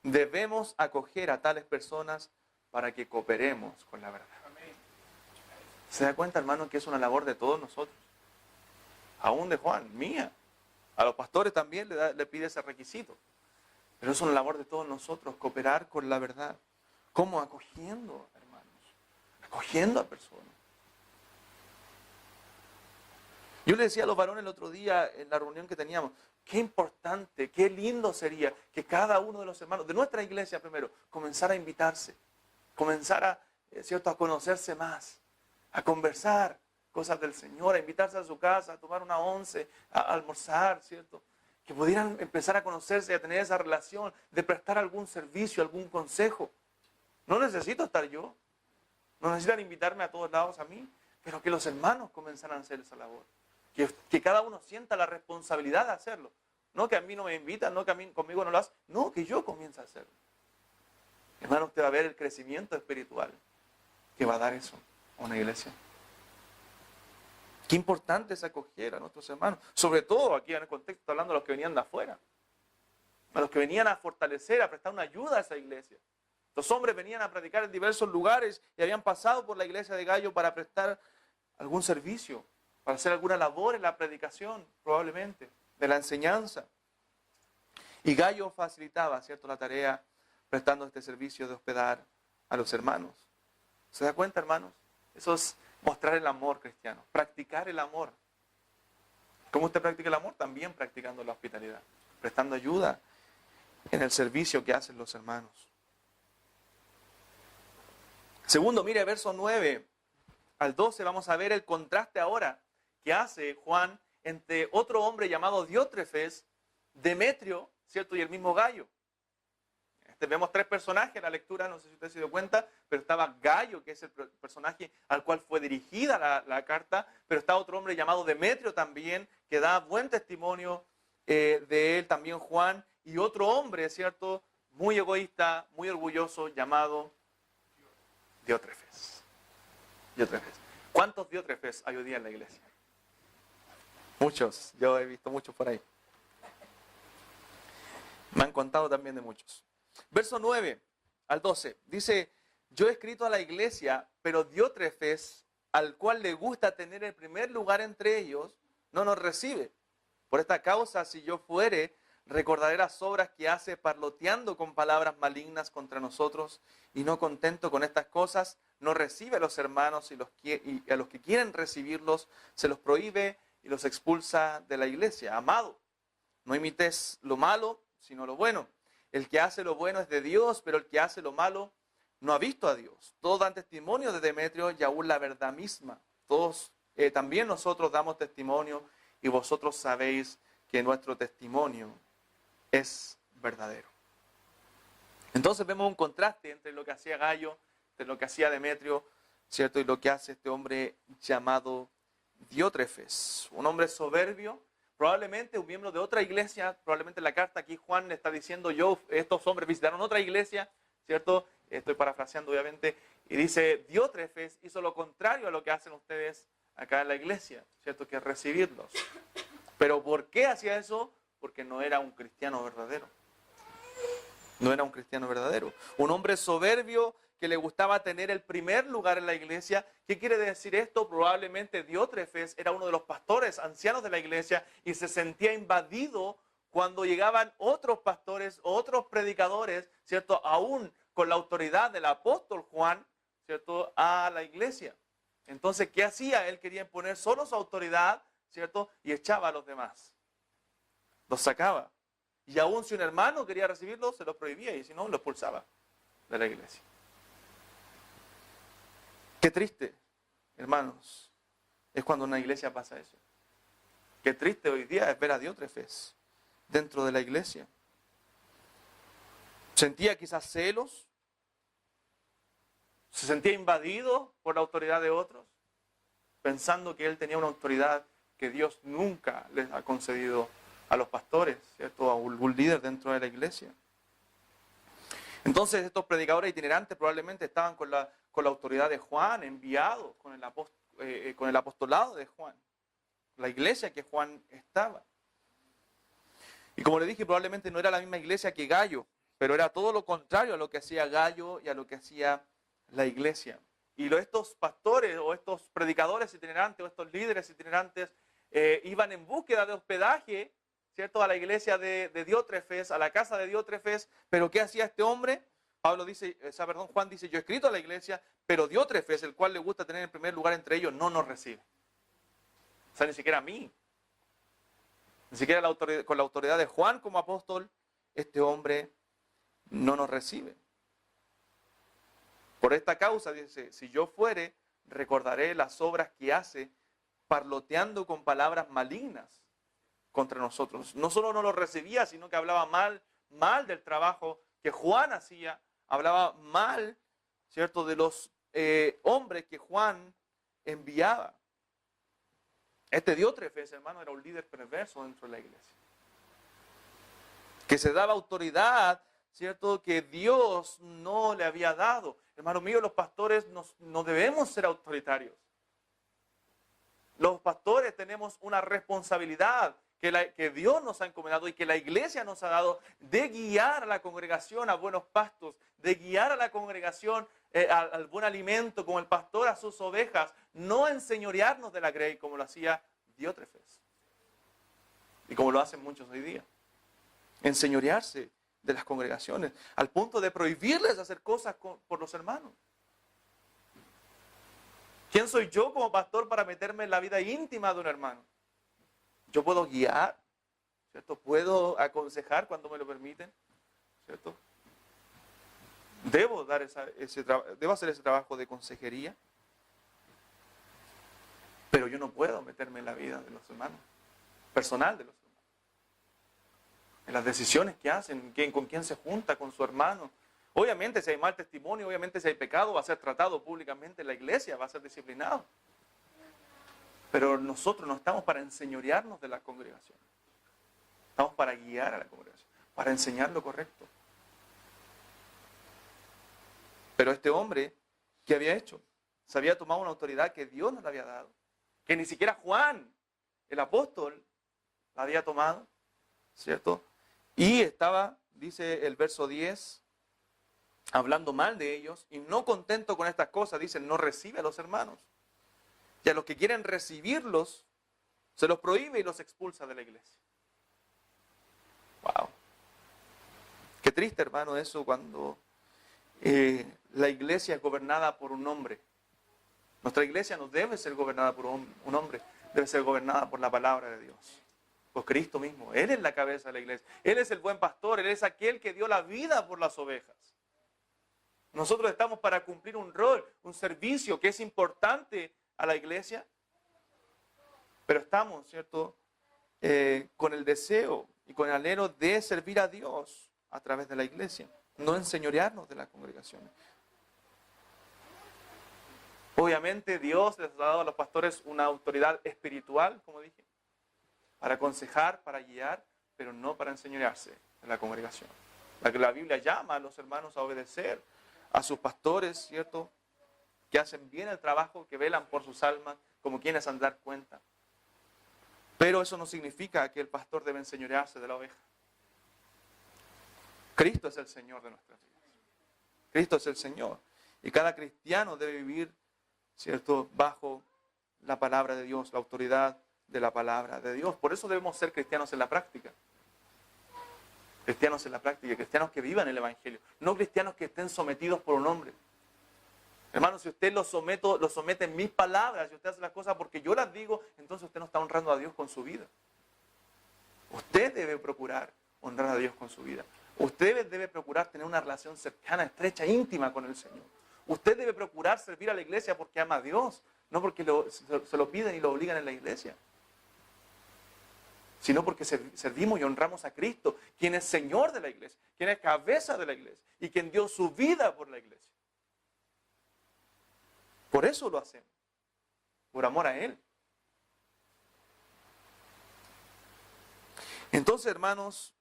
debemos acoger a tales personas para que cooperemos con la verdad. ¿Se da cuenta, hermano, que es una labor de todos nosotros? Aún de Juan, mía. A los pastores también le pide ese requisito. Pero es una labor de todos nosotros, cooperar con la verdad. ¿Cómo? Acogiendo, hermanos. Acogiendo a personas. Yo le decía a los varones el otro día en la reunión que teníamos, qué importante, qué lindo sería que cada uno de los hermanos de nuestra iglesia primero comenzara a invitarse, comenzara, ¿cierto?, a conocerse más, a conversar cosas del Señor, a invitarse a su casa, a tomar una once, a almorzar, ¿cierto? Que pudieran empezar a conocerse y a tener esa relación de prestar algún servicio, algún consejo. No necesito estar yo, no necesitan invitarme a todos lados a mí, pero que los hermanos comenzaran a hacer esa labor. Que cada uno sienta la responsabilidad de hacerlo. No que a mí no me invitan, no que a mí conmigo no lo hacen, no, que yo comience a hacerlo. Hermano, usted va a ver el crecimiento espiritual que va a dar eso a una iglesia. Qué importante es acoger a nuestros hermanos, sobre todo aquí en el contexto hablando de los que venían de afuera, a los que venían a fortalecer, a prestar una ayuda a esa iglesia. Los hombres venían a predicar en diversos lugares y habían pasado por la iglesia de Gayo para prestar algún servicio, para hacer alguna labor en la predicación, probablemente, de la enseñanza. Y Gayo facilitaba, ¿cierto?, la tarea prestando este servicio de hospedar a los hermanos. ¿Se da cuenta, hermanos? Eso es mostrar el amor cristiano, practicar el amor. ¿Cómo usted practica el amor? También practicando la hospitalidad, prestando ayuda en el servicio que hacen los hermanos. Segundo, mire, verso 9 al 12, vamos a ver el contraste ahora que hace Juan entre otro hombre llamado Diótrefes, Demetrio, ¿cierto?, y el mismo Gayo. Vemos tres personajes en la lectura, no sé si usted se dio cuenta, pero estaba Gayo, que es el personaje al cual fue dirigida la carta, pero está otro hombre llamado Demetrio también, que da buen testimonio de él, también Juan, y otro hombre, ¿cierto?, muy egoísta, muy orgulloso, llamado Diótrefes. ¿Cuántos Diótrefes hay hoy día en la iglesia? Muchos, yo he visto muchos por ahí. Me han contado también de muchos. Verso 9 al 12, dice, yo he escrito a la iglesia, pero Diótrefes, al cual le gusta tener el primer lugar entre ellos, no nos recibe. Por esta causa, si yo fuere, recordaré las obras que hace parloteando con palabras malignas contra nosotros, y no contento con estas cosas, no recibe a los hermanos y a los que quieren recibirlos, se los prohíbe y los expulsa de la iglesia. Amado, no imites lo malo, sino lo bueno. El que hace lo bueno es de Dios, pero el que hace lo malo no ha visto a Dios. Todos dan testimonio de Demetrio y aún la verdad misma. Todos, también nosotros damos testimonio y vosotros sabéis que nuestro testimonio es verdadero. Entonces vemos un contraste entre lo que hacía Gayo, entre lo que hacía Demetrio, ¿cierto?, y lo que hace este hombre llamado Diótrefes, un hombre soberbio, probablemente un miembro de otra iglesia. Probablemente en la carta aquí Juan le está diciendo, estos hombres visitaron otra iglesia, ¿cierto? Estoy parafraseando obviamente, y dice, Diótrefes hizo lo contrario a lo que hacen ustedes acá en la iglesia, ¿cierto?, que es recibirlos. Pero ¿por qué hacía eso? Porque no era un cristiano verdadero. No era un cristiano verdadero. Un hombre soberbio que le gustaba tener el primer lugar en la iglesia. ¿Qué quiere decir esto? Probablemente Diótrefes era uno de los pastores ancianos de la iglesia y se sentía invadido cuando llegaban otros pastores, otros predicadores, ¿cierto? Aún con la autoridad del apóstol Juan, ¿cierto? A la iglesia. Entonces, ¿qué hacía? Él quería imponer solo su autoridad, ¿cierto? Y echaba a los demás. Los sacaba. Y aún si un hermano quería recibirlo, se lo prohibía y si no, lo expulsaba de la iglesia. Qué triste, hermanos, es cuando en una iglesia pasa eso. Qué triste hoy día es ver a Diótrefes dentro de la iglesia. Sentía quizás celos, se sentía invadido por la autoridad de otros, pensando que él tenía una autoridad que Dios nunca les ha concedido a los pastores, ¿cierto? A un líder dentro de la iglesia. Entonces estos predicadores itinerantes probablemente estaban con la autoridad de Juan, enviados con el apostolado de Juan, la iglesia que Juan estaba. Y como le dije, probablemente no era la misma iglesia que Gayo, pero era todo lo contrario a lo que hacía Gayo y a lo que hacía la iglesia. Y estos pastores o estos predicadores itinerantes o estos líderes itinerantes iban en búsqueda de hospedaje, ¿cierto? A la iglesia de Diótrefes, a la casa de Diótrefes. Pero ¿qué hacía este hombre? Juan dice, yo he escrito a la iglesia, pero Diótrefes, el cual le gusta tener el primer lugar entre ellos, no nos recibe. O sea, ni siquiera a mí. Ni siquiera con la autoridad de Juan como apóstol, este hombre no nos recibe. Por esta causa, dice, si yo fuere, recordaré las obras que hace, parloteando con palabras malignas contra nosotros. No solo no lo recibía, sino que hablaba mal del trabajo que Juan hacía, hablaba mal, ¿cierto?, de los hombres que Juan enviaba. Este Diótrefes, hermano, era un líder perverso dentro de la iglesia, que se daba autoridad, ¿cierto?, que Dios no le había dado. Hermano mío, los pastores no debemos ser autoritarios. Los pastores tenemos una responsabilidad que Dios nos ha encomendado y que la iglesia nos ha dado de guiar a la congregación a buenos pastos, de guiar a la congregación al buen alimento, como el pastor a sus ovejas, no enseñorearnos de la grey como lo hacía Diótrefes y como lo hacen muchos hoy día. Enseñorearse de las congregaciones al punto de prohibirles hacer cosas por los hermanos. ¿Quién soy yo como pastor para meterme en la vida íntima de un hermano? Yo puedo guiar, ¿cierto? Puedo aconsejar cuando me lo permiten, ¿cierto? Debo hacer ese trabajo de consejería, pero yo no puedo meterme en la vida de los hermanos, personal de los hermanos, en las decisiones que hacen, con quién se junta, con su hermano. Obviamente, si hay mal testimonio, obviamente, si hay pecado, va a ser tratado públicamente en la iglesia, va a ser disciplinado. Pero nosotros no estamos para enseñorearnos de la congregación. Estamos para guiar a la congregación, para enseñar lo correcto. Pero este hombre, ¿qué había hecho? Se había tomado una autoridad que Dios nos la había dado, que ni siquiera Juan, el apóstol, la había tomado, ¿cierto? Y estaba, dice el verso 10, hablando mal de ellos, y no contento con estas cosas, dice, no recibe a los hermanos. Y a los que quieren recibirlos, se los prohíbe y los expulsa de la iglesia. Wow. Qué triste, hermano, eso cuando la iglesia es gobernada por un hombre. Nuestra iglesia no debe ser gobernada por un hombre, debe ser gobernada por la palabra de Dios. Por Cristo mismo. Él es la cabeza de la iglesia. Él es el buen pastor, Él es aquel que dio la vida por las ovejas. Nosotros estamos para cumplir un rol, un servicio que es importante a la iglesia, pero estamos, ¿cierto?, con el deseo y con el anhelo de servir a Dios a través de la iglesia, no enseñorearnos de la congregación. Obviamente Dios les ha dado a los pastores una autoridad espiritual, como dije, para aconsejar, para guiar, pero no para enseñorearse de la congregación. La Biblia llama a los hermanos a obedecer a sus pastores, ¿cierto?, que hacen bien el trabajo, que velan por sus almas, como quienes han de dar cuenta. Pero eso no significa que el pastor debe enseñorearse de la oveja. Cristo es el Señor de nuestras vidas. Cristo es el Señor. Y cada cristiano debe vivir, ¿cierto?, bajo la palabra de Dios, la autoridad de la palabra de Dios. Por eso debemos ser cristianos en la práctica. Cristianos en la práctica, cristianos que vivan el Evangelio. No cristianos que estén sometidos por un hombre. Hermano, si usted lo somete en mis palabras, si usted hace las cosas porque yo las digo, entonces usted no está honrando a Dios con su vida. Usted debe procurar honrar a Dios con su vida. Usted debe procurar tener una relación cercana, estrecha, íntima con el Señor. Usted debe procurar servir a la iglesia porque ama a Dios, no porque se lo piden y lo obligan en la iglesia, sino porque servimos y honramos a Cristo, quien es Señor de la iglesia, quien es cabeza de la iglesia y quien dio su vida por la iglesia. Por eso lo hacemos, por amor a Él. Entonces, hermanos,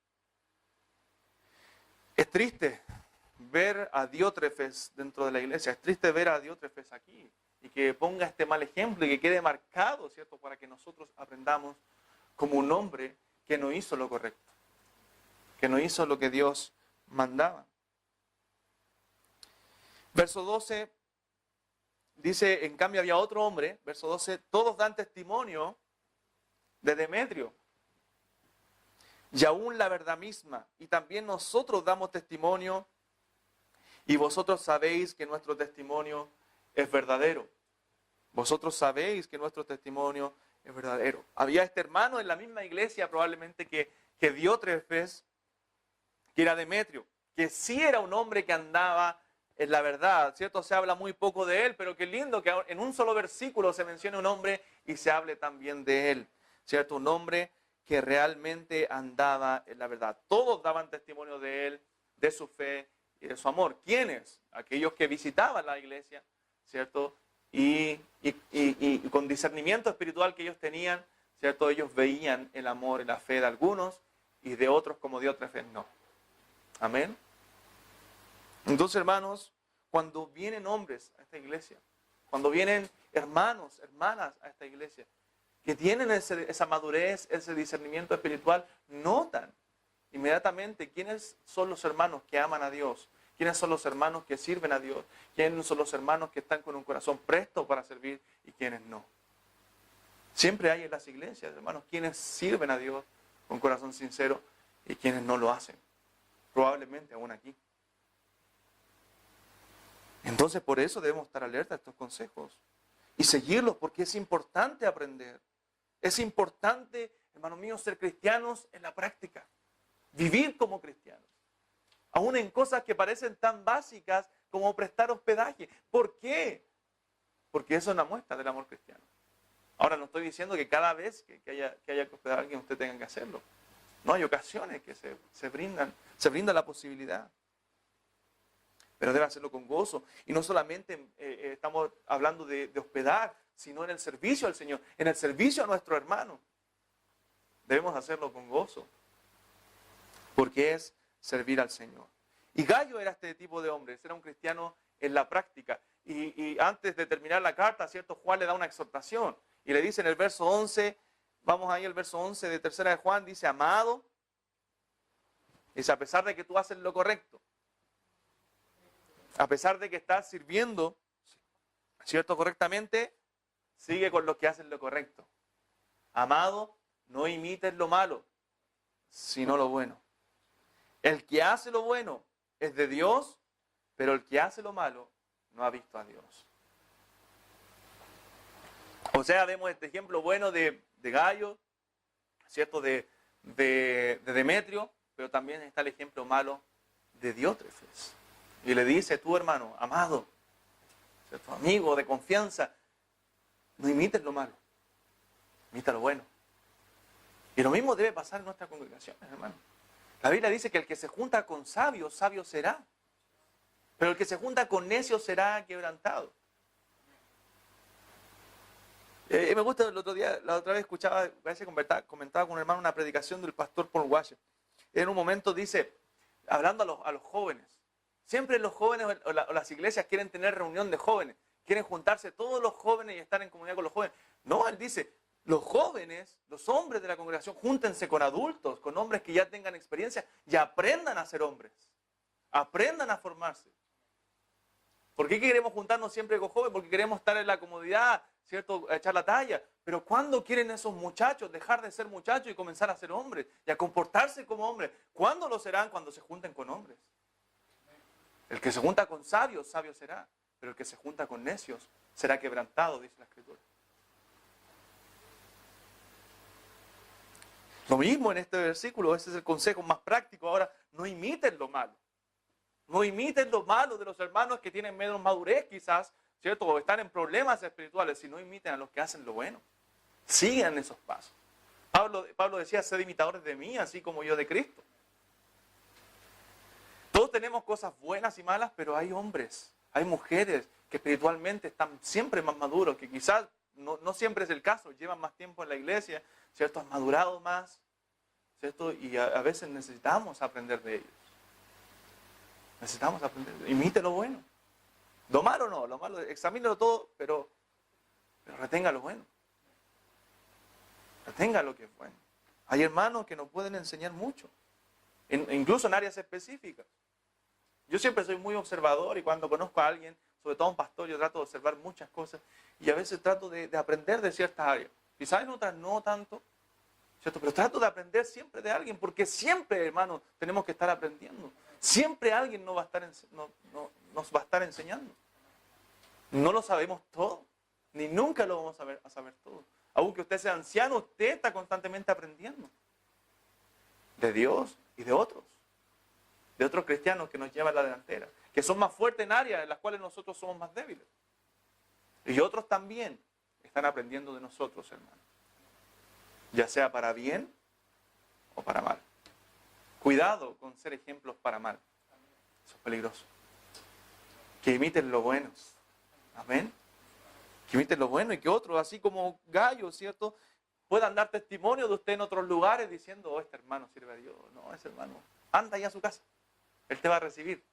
es triste ver a Diótrefes dentro de la iglesia, es triste ver a Diótrefes aquí y que ponga este mal ejemplo y que quede marcado, ¿cierto?, para que nosotros aprendamos como un hombre que no hizo lo correcto, que no hizo lo que Dios mandaba. Verso 12 dice, en cambio había otro hombre, verso 12, todos dan testimonio de Demetrio, y aún la verdad misma, y también nosotros damos testimonio, y vosotros sabéis que nuestro testimonio es verdadero. Vosotros sabéis que nuestro testimonio es verdadero. Había este hermano en la misma iglesia probablemente que Diótrefes, que era Demetrio, que sí era un hombre que andaba en la verdad, ¿cierto? Se habla muy poco de él, pero qué lindo que en un solo versículo se mencione un hombre y se hable también de él, ¿cierto? Un hombre que realmente andaba en la verdad. Todos daban testimonio de él, de su fe y de su amor. ¿Quiénes? Aquellos que visitaban la iglesia, ¿cierto? Y con discernimiento espiritual que ellos tenían, ¿cierto? Ellos veían el amor y la fe de algunos y de otros como Diótrefes no. Amén. Entonces, hermanos, cuando vienen hombres a esta iglesia, cuando vienen hermanos, hermanas a esta iglesia, que tienen esa madurez, ese discernimiento espiritual, notan inmediatamente quiénes son los hermanos que aman a Dios, quiénes son los hermanos que sirven a Dios, quiénes son los hermanos que están con un corazón presto para servir y quiénes no. Siempre hay en las iglesias, hermanos, quienes sirven a Dios con corazón sincero y quienes no lo hacen. Probablemente aún aquí. Entonces, por eso debemos estar alerta a estos consejos y seguirlos, porque es importante aprender. Es importante, hermanos míos, ser cristianos en la práctica. Vivir como cristianos. Aún en cosas que parecen tan básicas como prestar hospedaje. ¿Por qué? Porque eso es una muestra del amor cristiano. Ahora, no estoy diciendo que cada vez que haya que hospedar a alguien usted tenga que hacerlo. No, hay ocasiones que se brinda la posibilidad. Pero debe hacerlo con gozo. Y no solamente estamos hablando de hospedar, sino en el servicio al Señor, en el servicio a nuestro hermano. Debemos hacerlo con gozo, porque es servir al Señor. Y Gayo era este tipo de hombre, era un cristiano en la práctica. Y antes de terminar la carta, ¿cierto? Juan le da una exhortación. Y le dice en el verso 11, vamos ahí al verso 11 de tercera de Juan, dice, amado, dice, a pesar de que tú haces lo correcto, a pesar de que estás sirviendo, ¿cierto? Correctamente, sigue con los que hacen lo correcto. Amado, no imites lo malo, sino lo bueno. El que hace lo bueno es de Dios, pero el que hace lo malo no ha visto a Dios. O sea, vemos este ejemplo bueno de Gayo, ¿cierto? De Demetrio, pero también está el ejemplo malo de Diótrefes. Y le dice, tú hermano, amado, ¿cierto? Amigo de confianza, no imites lo malo, imita lo bueno. Y lo mismo debe pasar en nuestras congregaciones, hermano. La Biblia dice que el que se junta con sabios, sabio será. Pero el que se junta con necios será quebrantado. Me gusta el otro día, la otra vez escuchaba, a veces comentaba con un hermano una predicación del pastor Paul Washer. En un momento dice, hablando a los jóvenes, siempre los jóvenes o las iglesias quieren tener reunión de jóvenes, quieren juntarse todos los jóvenes y estar en comunidad con los jóvenes. No, él dice, los jóvenes, los hombres de la congregación, júntense con adultos, con hombres que ya tengan experiencia y aprendan a ser hombres. Aprendan a formarse. ¿Por qué queremos juntarnos siempre con jóvenes? Porque queremos estar en la comodidad, ¿cierto? A echar la talla. Pero ¿cuándo quieren esos muchachos dejar de ser muchachos y comenzar a ser hombres? Y a comportarse como hombres. ¿Cuándo lo serán? Cuando se junten con hombres. El que se junta con sabios, sabio será. Pero el que se junta con necios será quebrantado, dice la Escritura. Lo mismo en este versículo, ese es el consejo más práctico. Ahora, no imiten lo malo. No imiten lo malo de los hermanos que tienen menos madurez quizás, ¿cierto? O están en problemas espirituales, sino imiten a los que hacen lo bueno. Sigan esos pasos. Pablo decía, sed imitadores de mí, así como yo de Cristo. Todos tenemos cosas buenas y malas, pero hay hombres, hay mujeres que espiritualmente están siempre más maduros, que quizás no siempre es el caso, llevan más tiempo en la iglesia, ¿cierto? Han madurado más, ¿cierto? Y a veces necesitamos aprender de ellos. Necesitamos aprender. Imite lo bueno. Lo malo no, lo malo, examínelo todo, pero retenga lo bueno. Retenga lo que es bueno. Hay hermanos que nos pueden enseñar mucho, incluso en áreas específicas. Yo siempre soy muy observador y cuando conozco a alguien, sobre todo a un pastor, yo trato de observar muchas cosas y a veces trato de aprender de ciertas áreas. Quizás en otras no tanto, ¿cierto? Pero trato de aprender siempre de alguien, porque siempre, hermano, tenemos que estar aprendiendo. Siempre alguien nos va a estar enseñando. No lo sabemos todo, ni nunca lo vamos a saber todo. Aunque usted sea anciano, usted está constantemente aprendiendo. De Dios y de otros cristianos que nos llevan a la delantera, que son más fuertes en áreas en las cuales nosotros somos más débiles. Y otros también están aprendiendo de nosotros, hermano. Ya sea para bien o para mal. Cuidado con ser ejemplos para mal. Eso es peligroso. Que imiten lo bueno. Amén. Que imiten lo bueno y que otros, así como Gallo, ¿cierto?, puedan dar testimonio de usted en otros lugares diciendo, oh, este hermano sirve a Dios. No, ese hermano, anda ya a su casa. Él te va a recibir,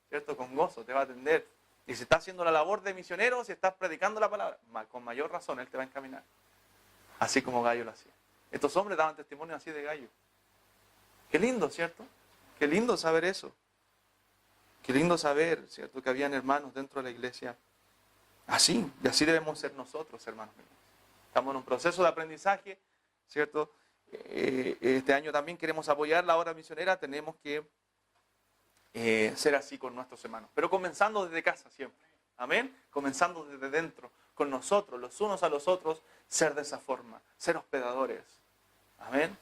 ¿cierto?, con gozo, te va a atender. Y si está haciendo la labor de misionero, si estás predicando la palabra, con mayor razón Él te va a encaminar. Así como Gallo lo hacía. Estos hombres daban testimonio así de Gallo. Qué lindo, ¿cierto? Qué lindo saber eso. Qué lindo saber, ¿cierto?, que habían hermanos dentro de la iglesia así. Y así debemos ser nosotros, hermanos míos. Estamos en un proceso de aprendizaje, ¿cierto? Este año también queremos apoyar la obra misionera. Tenemos que ser así con nuestros hermanos. Pero comenzando desde casa siempre. Amén. Comenzando desde dentro, con nosotros, los unos a los otros, ser de esa forma. Ser hospedadores. Amén.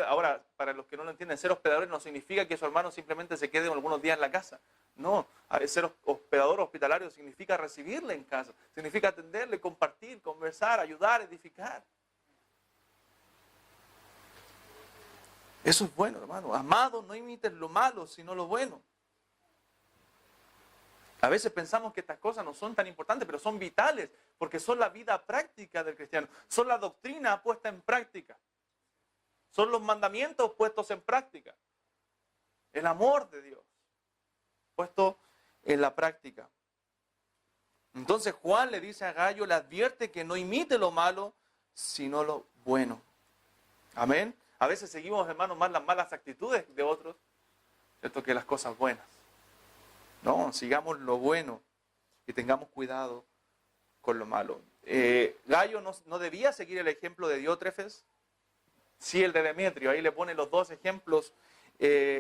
Ahora, para los que no lo entienden, ser hospedadores no significa que su hermano simplemente se quede algunos días en la casa. No, ser hospedador hospitalario significa recibirle en casa. Significa atenderle, compartir, conversar, ayudar, edificar. Eso es bueno, hermano. Amado, no imites lo malo, sino lo bueno. A veces pensamos que estas cosas no son tan importantes, pero son vitales, porque son la vida práctica del cristiano. Son la doctrina puesta en práctica. Son los mandamientos puestos en práctica. El amor de Dios puesto en la práctica. Entonces Juan le dice a Gallo, le advierte que no imite lo malo, sino lo bueno. Amén. A veces seguimos, hermanos, más las malas actitudes de otros, ¿cierto?, que las cosas buenas. No, sigamos lo bueno y tengamos cuidado con lo malo. Gallo no debía seguir el ejemplo de Diótrefes, sí el de Demetrio. Ahí le pone los dos ejemplos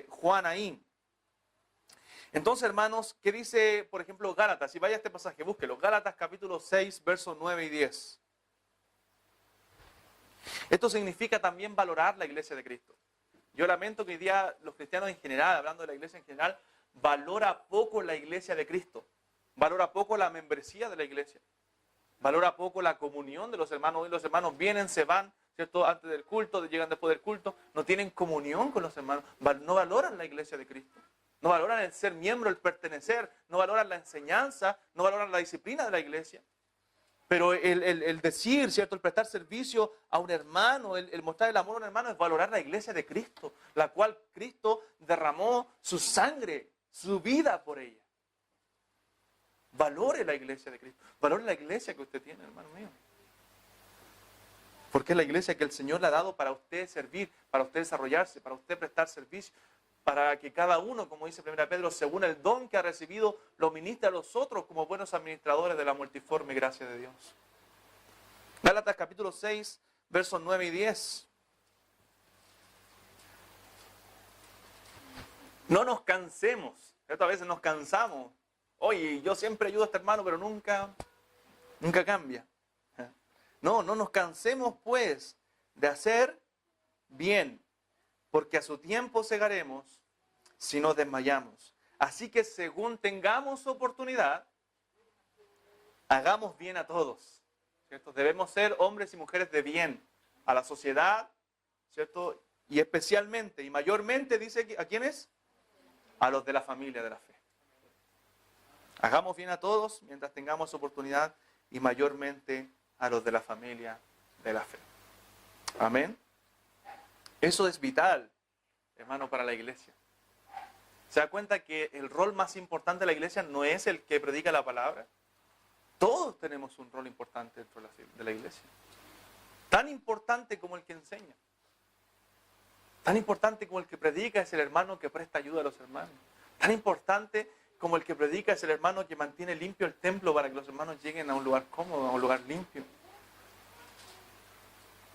Juan ahí. Entonces, hermanos, ¿qué dice, por ejemplo, Gálatas? Si vaya a este pasaje, búsquelo. Gálatas capítulo 6, versos 9 y 10. Esto significa también valorar la iglesia de Cristo. Yo lamento que hoy día los cristianos en general, hablando de la iglesia en general, valora poco la iglesia de Cristo. Valora poco la membresía de la iglesia. Valora poco la comunión de los hermanos. Hoy los hermanos vienen, se van, ¿cierto?, antes del culto, llegan después del culto. No tienen comunión con los hermanos. No valoran la iglesia de Cristo. No valoran el ser miembro, el pertenecer. No valoran la enseñanza. No valoran la disciplina de la iglesia. Pero el decir, ¿cierto?, el prestar servicio a un hermano, el mostrar el amor a un hermano es valorar la iglesia de Cristo, la cual Cristo derramó su sangre, su vida por ella. Valore la iglesia de Cristo. Valore la iglesia que usted tiene, hermano mío. Porque es la iglesia que el Señor le ha dado para usted servir, para usted desarrollarse, para usted prestar servicio, para que cada uno, como dice 1 Pedro, según el don que ha recibido, lo ministre a los otros como buenos administradores de la multiforme gracia de Dios. Gálatas capítulo 6, versos 9 y 10. No nos cansemos, ¿cierto? A veces nos cansamos. Oye, yo siempre ayudo a este hermano, pero nunca cambia. No nos cansemos pues de hacer bien, porque a su tiempo segaremos si no desmayamos. Así que según tengamos oportunidad, hagamos bien a todos, ¿cierto? Debemos ser hombres y mujeres de bien a la sociedad, ¿cierto? Y especialmente y mayormente, dice, ¿a quiénes? A los de la familia de la fe. Hagamos bien a todos mientras tengamos oportunidad y mayormente a los de la familia de la fe. Amén. Eso es vital, hermano, para la iglesia. ¿Se da cuenta que el rol más importante de la iglesia no es el que predica la palabra? Todos tenemos un rol importante dentro de la iglesia. Tan importante como el que enseña. Tan importante como el que predica es el hermano que presta ayuda a los hermanos. Tan importante como el que predica es el hermano que mantiene limpio el templo para que los hermanos lleguen a un lugar cómodo, a un lugar limpio.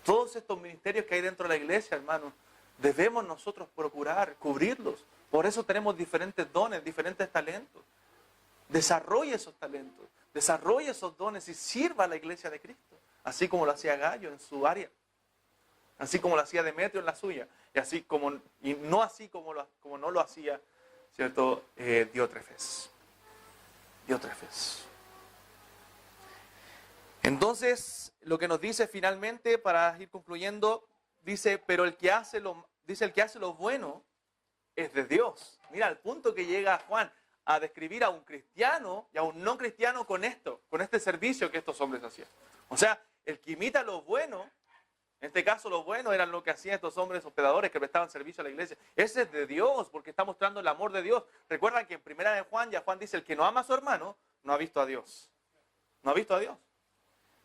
Todos estos ministerios que hay dentro de la iglesia, hermanos, debemos nosotros procurar cubrirlos. Por eso tenemos diferentes dones, diferentes talentos. Desarrolle esos talentos, desarrolle esos dones y sirva a la iglesia de Cristo. Así como lo hacía Gallo en su área. Así como lo hacía Demetrio en la suya. Y no así como no lo hacía, ¿cierto? Diótrefes. Entonces, lo que nos dice finalmente, para ir concluyendo, dice, pero el que hace lo bueno es de Dios. Mira, al punto que llega Juan a describir a un cristiano y a un no cristiano con este servicio que estos hombres hacían. O sea, el que imita lo bueno, en este caso lo bueno eran lo que hacían estos hombres hospedadores que prestaban servicio a la iglesia. Ese es de Dios, porque está mostrando el amor de Dios. Recuerdan que en primera de Juan, ya Juan dice, el que no ama a su hermano, no ha visto a Dios. No ha visto a Dios.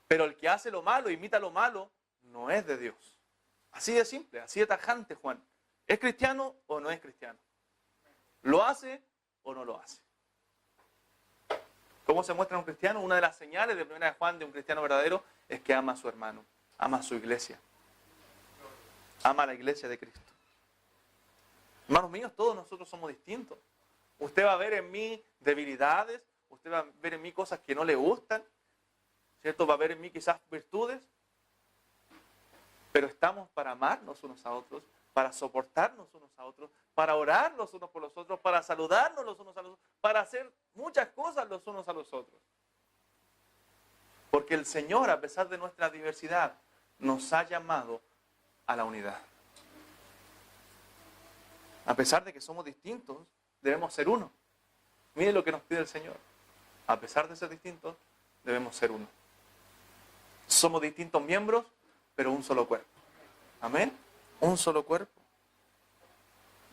Pero el que hace lo malo, imita lo malo, no es de Dios. Así de simple, así de tajante, Juan. ¿Es cristiano o no es cristiano? ¿Lo hace o no lo hace? ¿Cómo se muestra un cristiano? Una de las señales de primera de Juan de un cristiano verdadero es que ama a su hermano, ama a su iglesia, ama a la iglesia de Cristo. Hermanos míos, todos nosotros somos distintos. Usted va a ver en mí debilidades, usted va a ver en mí cosas que no le gustan, ¿cierto? Va a ver en mí quizás virtudes, pero estamos para amarnos unos a otros, para soportarnos unos a otros, para orar los unos por los otros, para saludarnos los unos a los otros, para hacer muchas cosas los unos a los otros. Porque el Señor, a pesar de nuestra diversidad, nos ha llamado a la unidad. A pesar de que somos distintos, debemos ser uno. Mire lo que nos pide el Señor. A pesar de ser distintos, debemos ser uno. Somos distintos miembros, pero un solo cuerpo. Amén. Un solo cuerpo.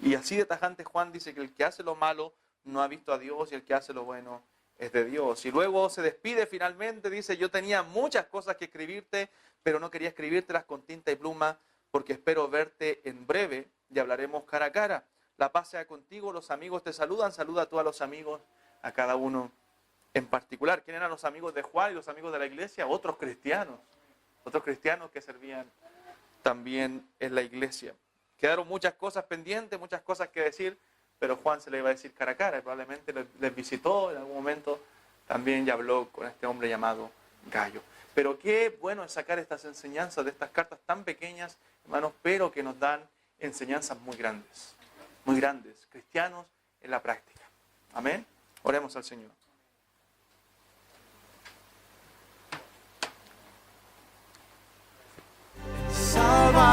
Y así de tajante Juan dice que el que hace lo malo no ha visto a Dios y el que hace lo bueno es de Dios. Y luego se despide finalmente, dice, yo tenía muchas cosas que escribirte, pero no quería escribírtelas con tinta y pluma, porque espero verte en breve y hablaremos cara a cara. La paz sea contigo, los amigos te saludan, saluda a todos los amigos, a cada uno en particular. ¿Quién eran los amigos de Juan y los amigos de la iglesia? Otros cristianos que servían también en la iglesia. Quedaron muchas cosas pendientes, muchas cosas que decir, pero Juan se le iba a decir cara a cara, y probablemente les visitó en algún momento, también ya habló con este hombre llamado Gallo. Pero qué bueno es sacar estas enseñanzas de estas cartas tan pequeñas, hermanos, pero que nos dan enseñanzas muy grandes, cristianos en la práctica. Amén. Oremos al Señor. Salva